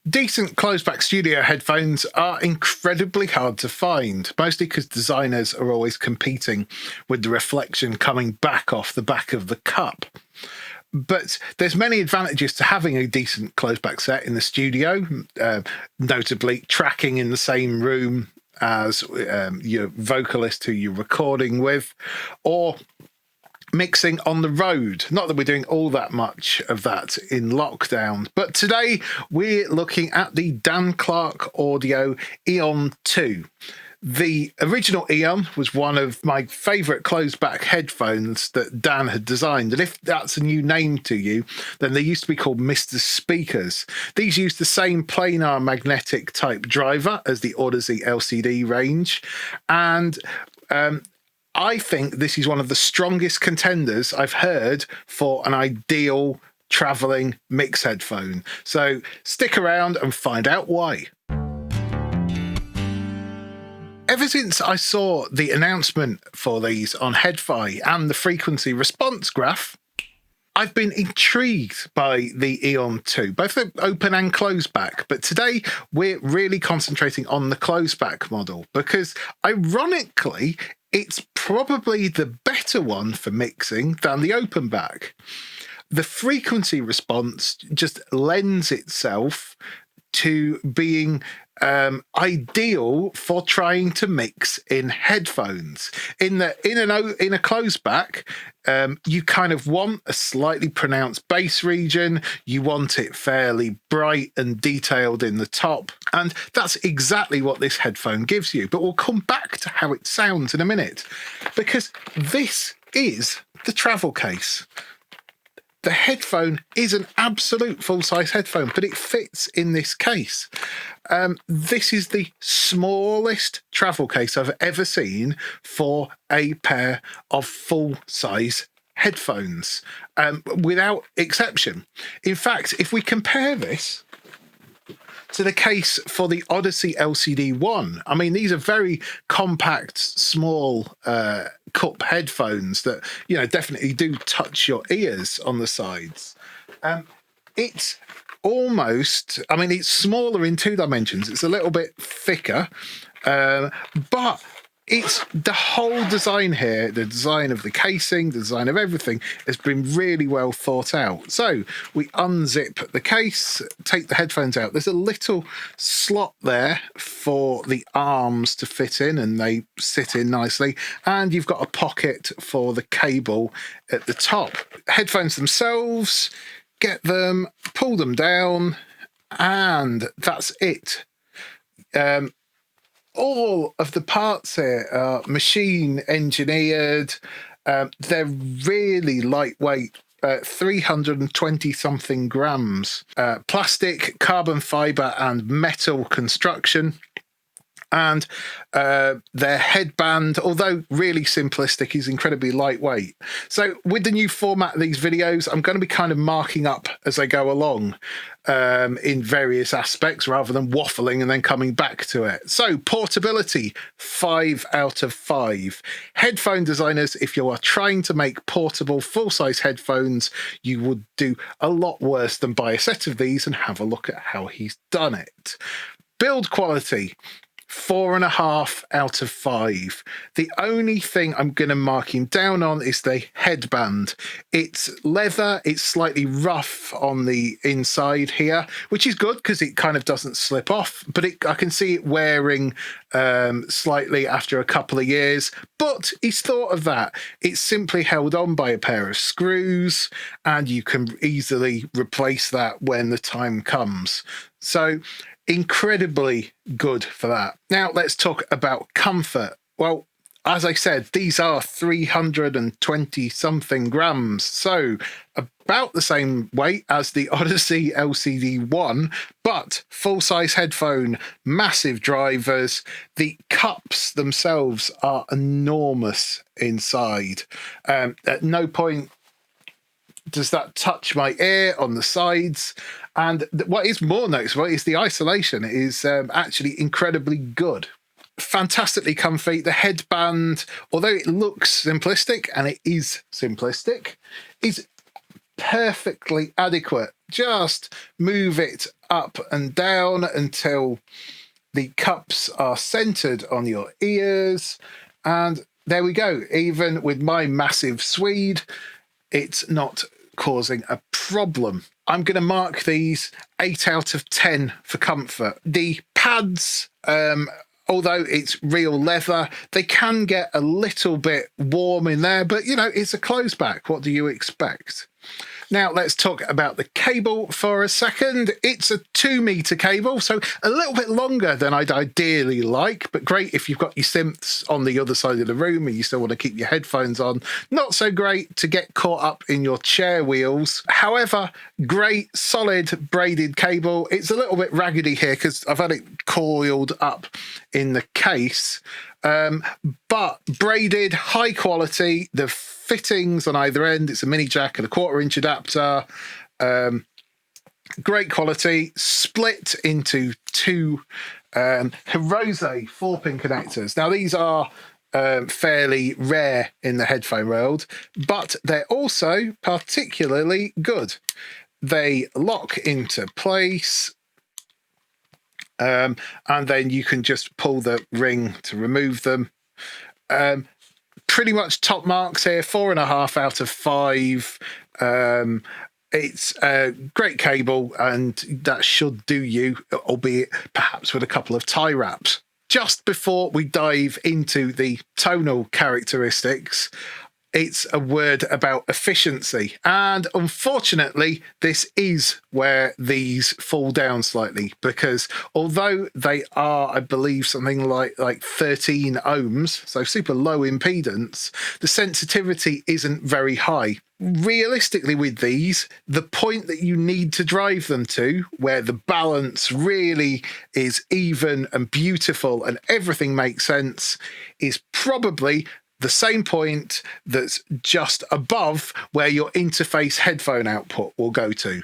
Decent closed-back studio headphones are incredibly hard to find, mostly because designers are always competing with the reflection coming back off the back of the cup. But there's many advantages to having a decent closed-back set in the studio, notably tracking in the same room as your vocalist who you're recording with, or mixing on the road. Not that we're doing all that much of that in lockdown, but today we're looking at the Dan Clark Audio Aeon 2. The original Aeon was one of my favourite closed-back headphones that Dan had designed, and if that's a new name to you, then they used to be called Mr. Speakers. These use the same planar magnetic type driver as the Odyssey LCD range, and I think this is one of the strongest contenders I've heard for an ideal travelling mix headphone. So stick around and find out why. Ever since I saw the announcement for these on Headphone and the frequency response graph, I've been intrigued by the Aeon 2, both the open and closed back. But today we're really concentrating on the closed back model because, ironically, it's probably the better one for mixing than the open back. The frequency response just lends itself to being ideal for trying to mix in headphones. In a closed back, you kind of want a slightly pronounced bass region. You want it fairly bright and detailed in the top, and that's exactly what this headphone gives you. But we'll come back to how it sounds in a minute, because this is the travel case. The headphone is an absolute full-size headphone, but it fits in this case. This is the smallest travel case I've ever seen for a pair of full-size headphones, without exception. In fact, if we compare this to the case for the Odyssey LCD1, I mean, these are very compact, small cup headphones that, you know, definitely do touch your ears on the sides. It's almost, I mean, it's smaller in 2 dimensions. It's a little bit thicker, but it's the whole design here, the design of the casing, the design of everything has been really well thought out. So we unzip the case, take the headphones out. There's a little slot there for the arms to fit in, and they sit in nicely. And you've got a pocket for the cable at the top. Headphones themselves, get them, pull them down, and that's it. All of the parts here are machine engineered. They're really lightweight, 320 something grams. Plastic, carbon fiber and metal construction. And their headband, although really simplistic, is incredibly lightweight. So with the new format of these videos, I'm going to be kind of marking up as I go along in various aspects rather than waffling and then coming back to it. So portability, 5 out of 5. Headphone designers, if you are trying to make portable full-size headphones, you would do a lot worse than buy a set of these and have a look at how he's done it. Build quality, 4.5 out of 5. The only thing I'm going to mark him down on is the headband. It's leather, it's slightly rough on the inside here, which is good because it kind of doesn't slip off, but I can see it wearing slightly after a couple of years, but he's thought of that. It's simply held on by a pair of screws, and you can easily replace that when the time comes. So incredibly good for that. Now let's talk about comfort. Well, as I said, these are 320 something grams, so about the same weight as the Odyssey LCD1, but full-size headphone, massive drivers. The cups themselves are enormous inside. At no point does that touch my ear on the sides. And what is more noticeable is the isolation. It is actually incredibly good. Fantastically comfy. The headband, although it looks simplistic, and it is simplistic, is perfectly adequate. Just move it up and down until the cups are centered on your ears. And there we go. Even with my massive Swede, it's not causing a problem. I'm going to mark these 8 out of 10 for comfort. The pads, although it's real leather, they can get a little bit warm in there, but you know, it's a closed back. What do you expect? Now let's talk about the cable for a second. It's a 2-meter cable, so a little bit longer than I'd ideally like, but great if you've got your synths on the other side of the room and you still want to keep your headphones on. Not so great to get caught up in your chair wheels. However, great solid braided cable. It's a little bit raggedy here because I've had it coiled up in the case. But braided, high quality, the fittings on either end, it's a mini jack and a 1/4-inch adapter, great quality, split into 2 Hirose 4-pin connectors. Now these are fairly rare in the headphone world, but they're also particularly good. They lock into place. And then you can just pull the ring to remove them. Pretty much top marks here, 4.5 out of 5. It's a great cable, and that should do you, albeit perhaps with a couple of tie wraps. Just before we dive into the tonal characteristics, it's a word about efficiency. And unfortunately, this is where these fall down slightly, because although they are, I believe, something like 13 ohms, so super low impedance, the sensitivity isn't very high. Realistically with these, the point that you need to drive them to, where the balance really is even and beautiful and everything makes sense, is probably the same point that's just above where your interface headphone output will go to.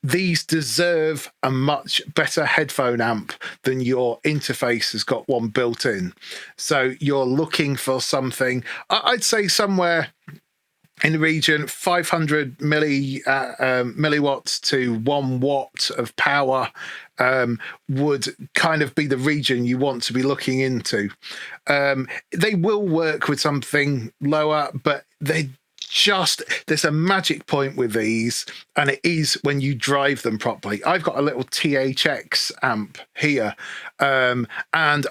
These deserve a much better headphone amp than your interface has got one built in. So you're looking for something, I'd say somewhere in the region 500 milliwatts to 1 watt of power would kind of be the region you want to be looking into. They will work with something lower, but there's a magic point with these, and it is when you drive them properly. I've got a little THX amp here, and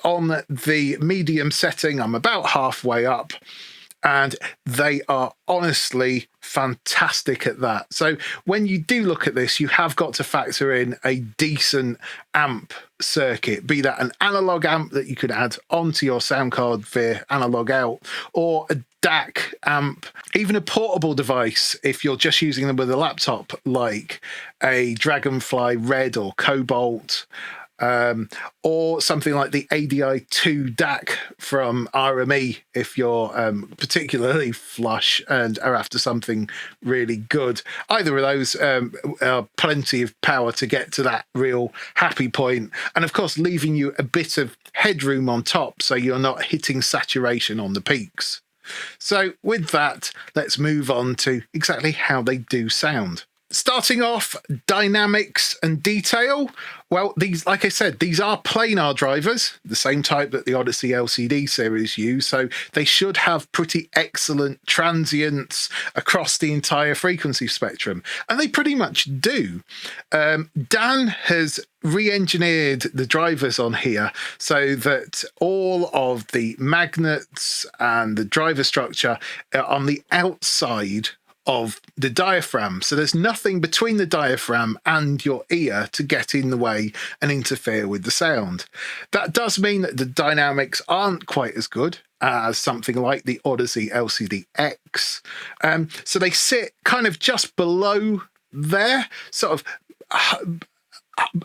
on the medium setting, I'm about halfway up. And they are honestly fantastic at that. So when you do look at this, you have got to factor in a decent amp circuit, be that an analog amp that you could add onto your sound card via analog out, or a DAC amp, even a portable device if you're just using them with a laptop, like a Dragonfly Red or Cobalt. Or something like the ADI2 DAC from RME if you're particularly flush and are after something really good. Either of those are plenty of power to get to that real happy point, and of course leaving you a bit of headroom on top so you're not hitting saturation on the peaks. So with that, let's move on to exactly how they do sound. Starting off, dynamics and detail. Well, these, like I said, these are planar drivers, the same type that the Odyssey LCD series use, so they should have pretty excellent transients across the entire frequency spectrum, and they pretty much do. Dan has re-engineered the drivers on here so that all of the magnets and the driver structure are on the outside of the diaphragm, so there's nothing between the diaphragm and your ear to get in the way and interfere with the sound. That does mean that the dynamics aren't quite as good as something like the Odyssey LCD X, so they sit kind of just below there, sort of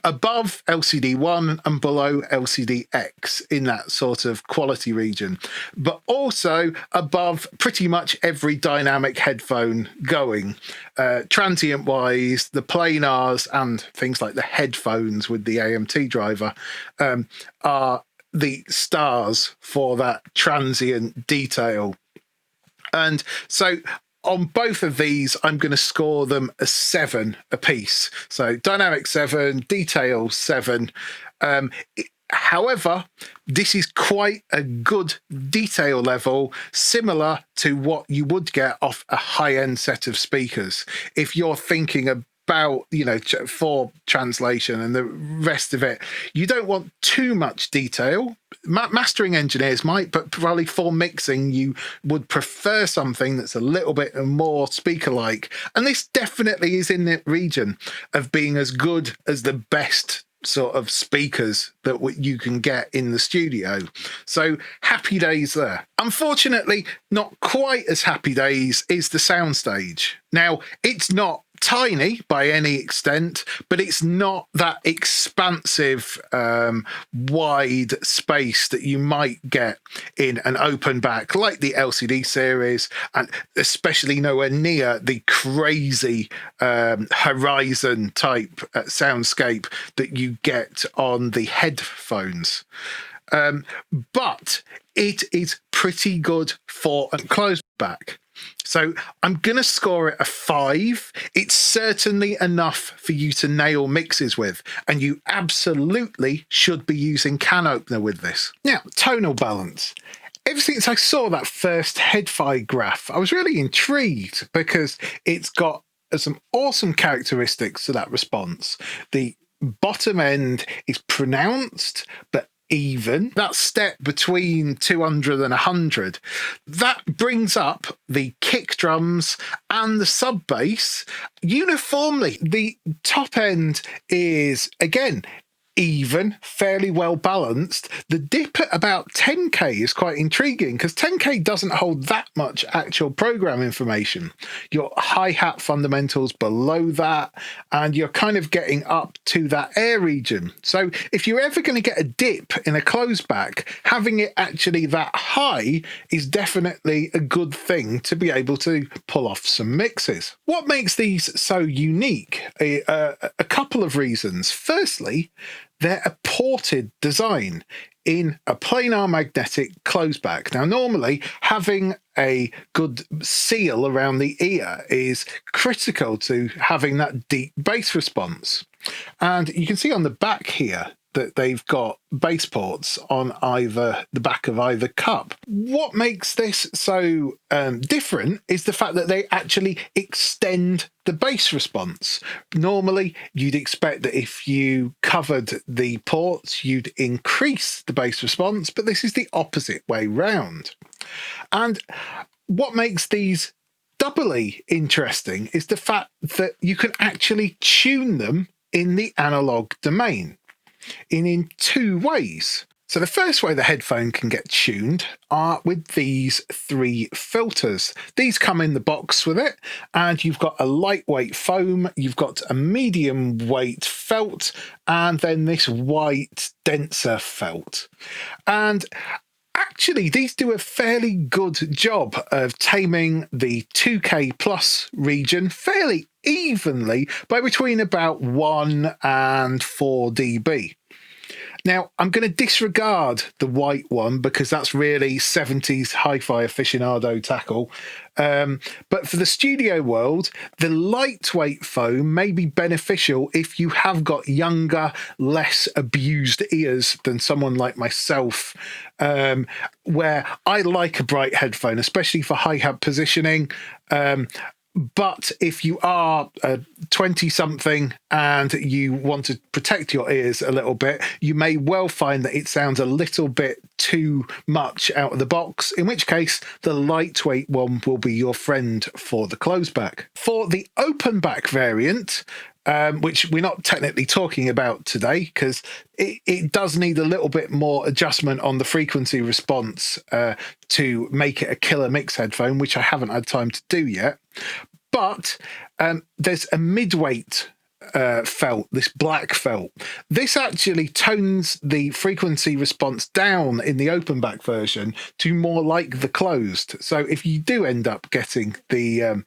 above LCD1 and below LCD-X in that sort of quality region, but also above pretty much every dynamic headphone going. Transient-wise, the planars and things like the headphones with the AMT driver are the stars for that transient detail. And so On both of these, I'm going to score them a 7 apiece. So dynamic 7, detail 7. However, this is quite a good detail level, similar to what you would get off a high-end set of speakers. If you're thinking about, for translation and the rest of it, you don't want too much detail. Mastering engineers might, but probably for mixing, you would prefer something that's a little bit more speaker-like. And this definitely is in the region of being as good as the best sort of speakers that you can get in the studio. So happy days there. Unfortunately, not quite as happy days is the soundstage. Now, it's not tiny by any extent, but it's not that expansive, wide space that you might get in an open back like the LCD series, and especially nowhere near the crazy horizon type soundscape that you get on the headphones. But it is pretty good for a closed back. So I'm going to score it a 5. It's certainly enough for you to nail mixes with, and you absolutely should be using Can Opener with this. Now, tonal balance. Ever since I saw that first Headphone graph, I was really intrigued because it's got some awesome characteristics to that response. The bottom end is pronounced, but even. That step between 200 and 100, that brings up the kick drums and the sub bass uniformly. The top end is, again, even, fairly well balanced. The dip at about 10k is quite intriguing because 10k doesn't hold that much actual program information. Your hi-hat fundamentals below that, and you're kind of getting up to that air region. So if you're ever going to get a dip in a close back, having it actually that high is definitely a good thing to be able to pull off some mixes. What makes these so unique? A couple of reasons. Firstly, they're a ported design in a planar magnetic closeback. Now, normally having a good seal around the ear is critical to having that deep bass response. And you can see on the back here that they've got bass ports on either the back of either cup. What makes this so different is the fact that they actually extend the bass response. Normally, you'd expect that if you covered the ports, you'd increase the bass response, but this is the opposite way round. And what makes these doubly interesting is the fact that you can actually tune them in the analog domain in 2 ways. So the first way the headphone can get tuned are with these 3 filters. These come in the box with it, and you've got a lightweight foam, you've got a medium weight felt, and then this white denser felt. And actually, these do a fairly good job of taming the 2K plus region fairly evenly by between about 1 and 4 dB. Now, I'm going to disregard the white one because that's really 70s hi-fi aficionado tackle. But for the studio world, the lightweight foam may be beneficial if you have got younger, less abused ears than someone like myself, where I like a bright headphone, especially for hi-hat positioning. But if you are 20-something and you want to protect your ears a little bit, you may well find that it sounds a little bit too much out of the box, in which case the lightweight one will be your friend for the closeback. For the open back variant, which we're not technically talking about today because it does need a little bit more adjustment on the frequency response to make it a killer mix headphone, which I haven't had time to do yet. But there's a mid-weight felt, this black felt. This actually tones the frequency response down in the open back version to more like the closed. So if you do end up getting the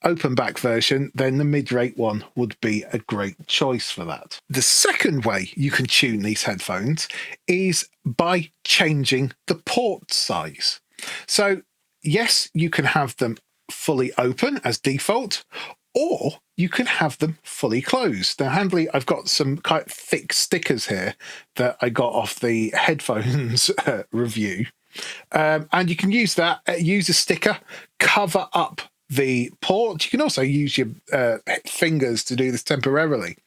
open back version, then the mid-rate one would be a great choice for that. The second way you can tune these headphones is by changing the port size. So yes, you can have them fully open as default, or you can have them fully closed. Now, handily, I've got some quite thick stickers here that I got off the headphones review. And you can use that, use a sticker, cover up the port. You can also use your fingers to do this temporarily.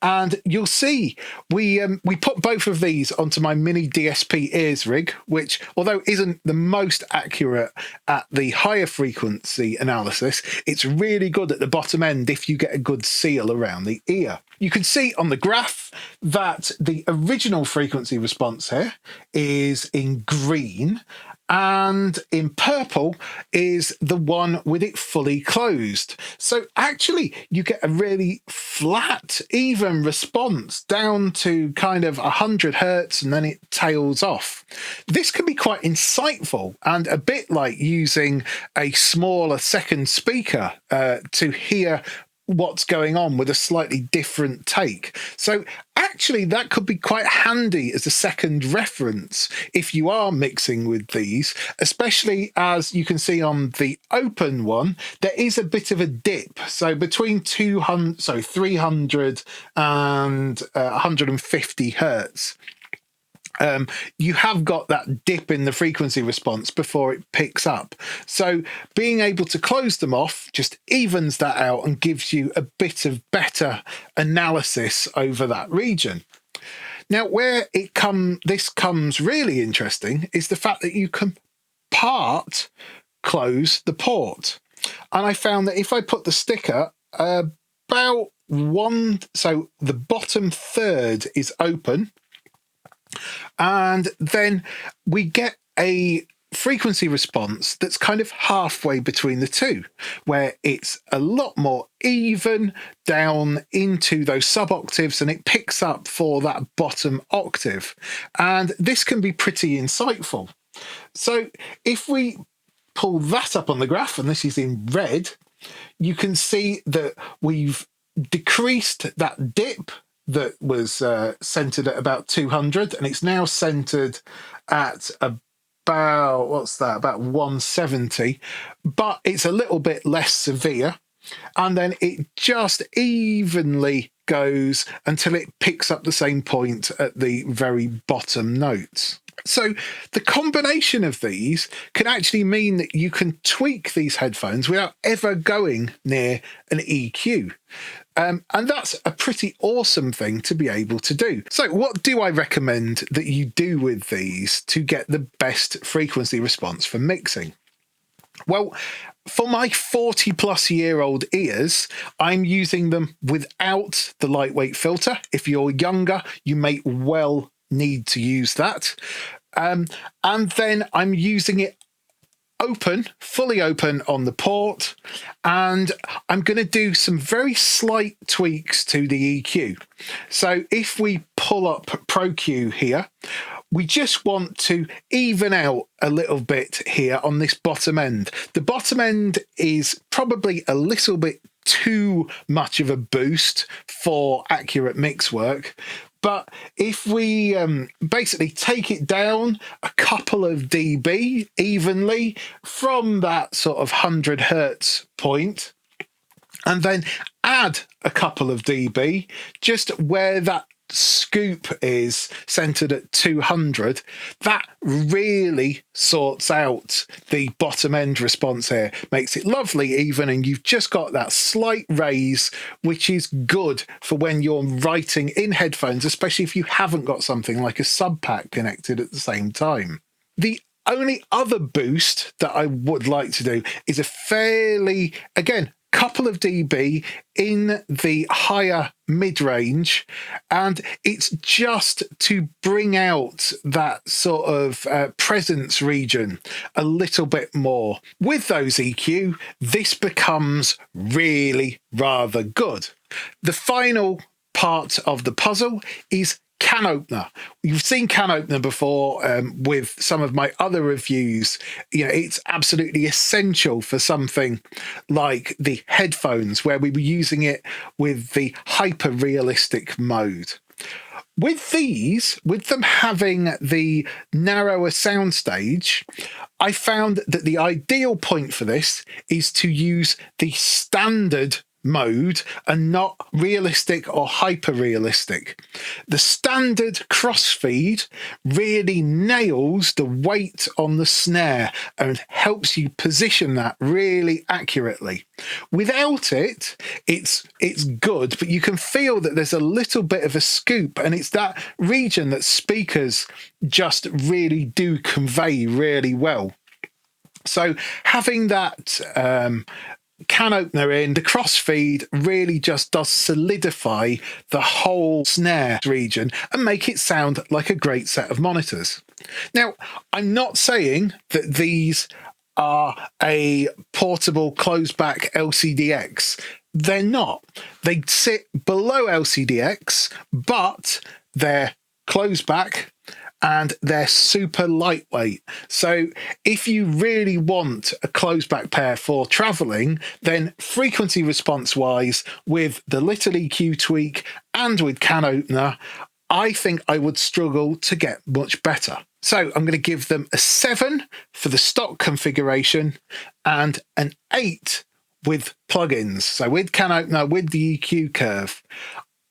And you'll see we put both of these onto my mini DSP ears rig, which, although isn't the most accurate at the higher frequency analysis, it's really good at the bottom end if you get a good seal around the ear. You can see on the graph that the original frequency response here is in green, and in purple is the one with it fully closed. So actually you get a really flat, even response down to kind of 100 hertz, and then it tails off. This can be quite insightful and a bit like using a smaller second speaker to hear what's going on with a slightly different take. So actually that could be quite handy as a second reference if you are mixing with these, especially as you can see on the open one, there is a bit of a dip. So between 300 and 150 hertz. You have got that dip in the frequency response before it picks up. So being able to close them off just evens that out and gives you a bit of better analysis over that region. Now, where this comes really interesting is the fact that you can part close the port. And I found that if I put the sticker about one, so the bottom third is open, and then we get a frequency response that's kind of halfway between the two, where it's a lot more even down into those sub-octaves and it picks up for that bottom octave. And this can be pretty insightful. So if we pull that up on the graph, and this is in red, you can see that we've decreased that dip that was centered at about 200, and it's now centered at about 170, but it's a little bit less severe. And then it just evenly goes until it picks up the same point at the very bottom notes. So the combination of these can actually mean that you can tweak these headphones without ever going near an EQ. And that's a pretty awesome thing to be able to do. So what do I recommend that you do with these to get the best frequency response for mixing? Well, for my 40-plus-year-old ears, I'm using them without the lightweight filter. If you're younger, you may well need to use that. And then I'm using it fully open on the port, and I'm going to do some very slight tweaks to the EQ. So if we pull up ProQ here, we just want to even out a little bit here on this bottom end. The bottom end is probably a little bit too much of a boost for accurate mix work. But if we basically take it down a couple of dB evenly from that sort of 100 hertz point, and then add a couple of dB just where that scoop is centered at 200, that really sorts out the bottom end response here, makes it lovely even, and you've just got that slight raise, which is good for when you're writing in headphones, especially if you haven't got something like a sub pack connected at the same time. The only other boost that I would like to do is a fairly, again, couple of dB in the higher mid-range, and it's just to bring out that sort of presence region a little bit more. With those EQ, this becomes really rather good. The final part of the puzzle is can opener. You've seen can opener before with some of my other reviews. You know, it's absolutely essential for something like the headphones, where we were using it with the hyper realistic mode. With these, with them having the narrower soundstage, I found that the ideal point for this is to use the standard mode and not realistic or hyper realistic. The standard crossfeed really nails the weight on the snare and helps you position that really accurately. Without it, it's good, but you can feel that there's a little bit of a scoop, and it's that region that speakers just really do convey really well. So having that can opener in, the crossfeed really just does solidify the whole snare region and make it sound like a great set of monitors. Now, I'm not saying that these are a portable closed-back LCDX. They're not. They sit below LCDX, but they're closed back and they're super lightweight. So if you really want a closed back pair for traveling, then frequency response wise, with the little EQ tweak and with can opener, I think I would struggle to get much better. So I'm going to give them a 7 for the stock configuration and an 8 with plugins. So with can opener, with the EQ curve.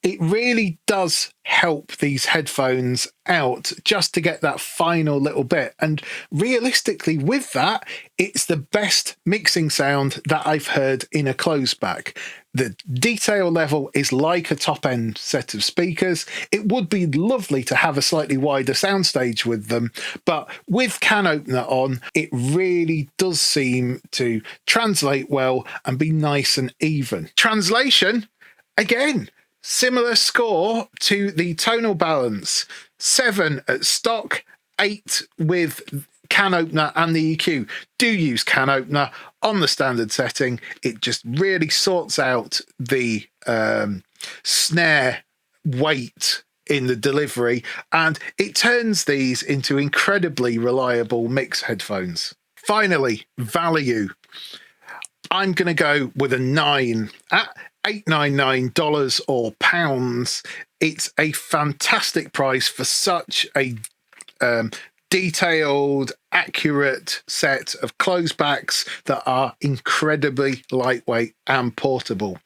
It really does help these headphones out just to get that final little bit. And realistically, with that, it's the best mixing sound that I've heard in a closed back. The detail level is like a top end set of speakers. It would be lovely to have a slightly wider soundstage with them, but with can opener on, it really does seem to translate well and be nice and even. Translation, again, similar score to the Tonal Balance. 7 at stock, 8 with can opener and the EQ. Do use can opener on the standard setting. It just really sorts out the snare weight in the delivery, and it turns these into incredibly reliable mix headphones. Finally, value. I'm going to go with a 9 at $899 or pounds. It's a fantastic price for such a detailed, accurate set of closed backs that are incredibly lightweight and portable.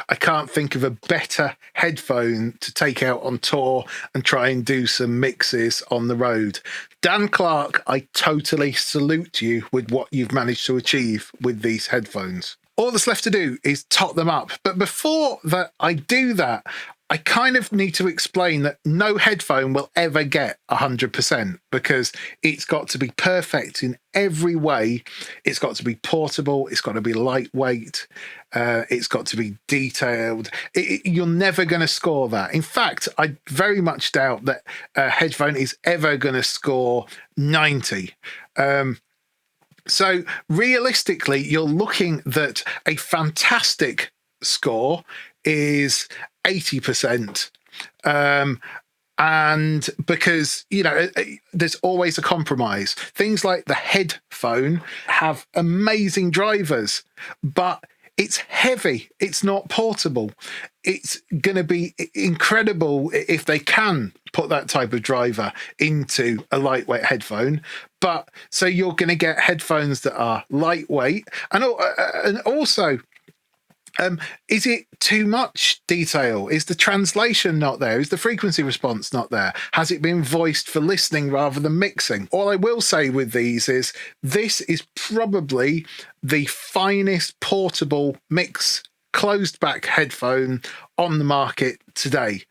I can't think of a better headphone to take out on tour and try and do some mixes on the road. Dan Clark, I totally salute you with what you've managed to achieve with these headphones. All that's left to do is top them up. But before that, I do that, I kind of need to explain that no headphone will ever get 100% because it's got to be perfect in every way. It's got to be portable. It's got to be lightweight. It's got to be detailed. You're never going to score that. In fact, I very much doubt that a headphone is ever going to score 90. So realistically, you're looking that a fantastic score is 80%. And because, you know, there's always a compromise. Things like the Headphone have amazing drivers, but it's heavy. It's not portable. It's going to be incredible if they can put that type of driver into a lightweight headphone. But so you're going to get headphones that are lightweight, and also, is it too much detail? Is the translation not there? Is the frequency response not there? Has it been voiced for listening rather than mixing? All I will say with these is this is probably the finest portable mix closed back headphone on the market today.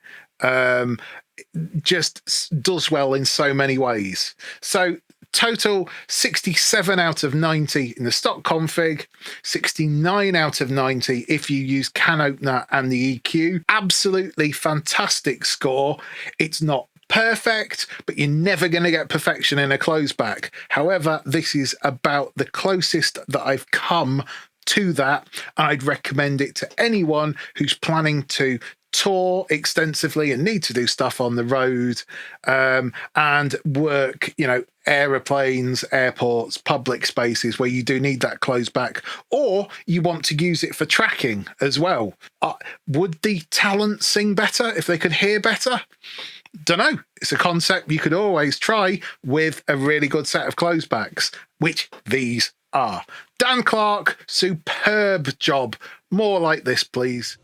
Just does well in so many ways. So total 67 out of 90 in the stock config, 69 out of 90 if you use can opener and the EQ. Absolutely fantastic score. It's not perfect, but you're never going to get perfection in a closed back. However, this is about the closest that I've come to that, and I'd recommend it to anyone who's planning to tour extensively and need to do stuff on the road, and work, you know, aeroplanes, airports, public spaces where you do need that closed back, or you want to use it for tracking as well. Would the talent sing better if they could hear better? Dunno. It's a concept you could always try with a really good set of closebacks, which these are. Dan Clark, superb job. More like this, please.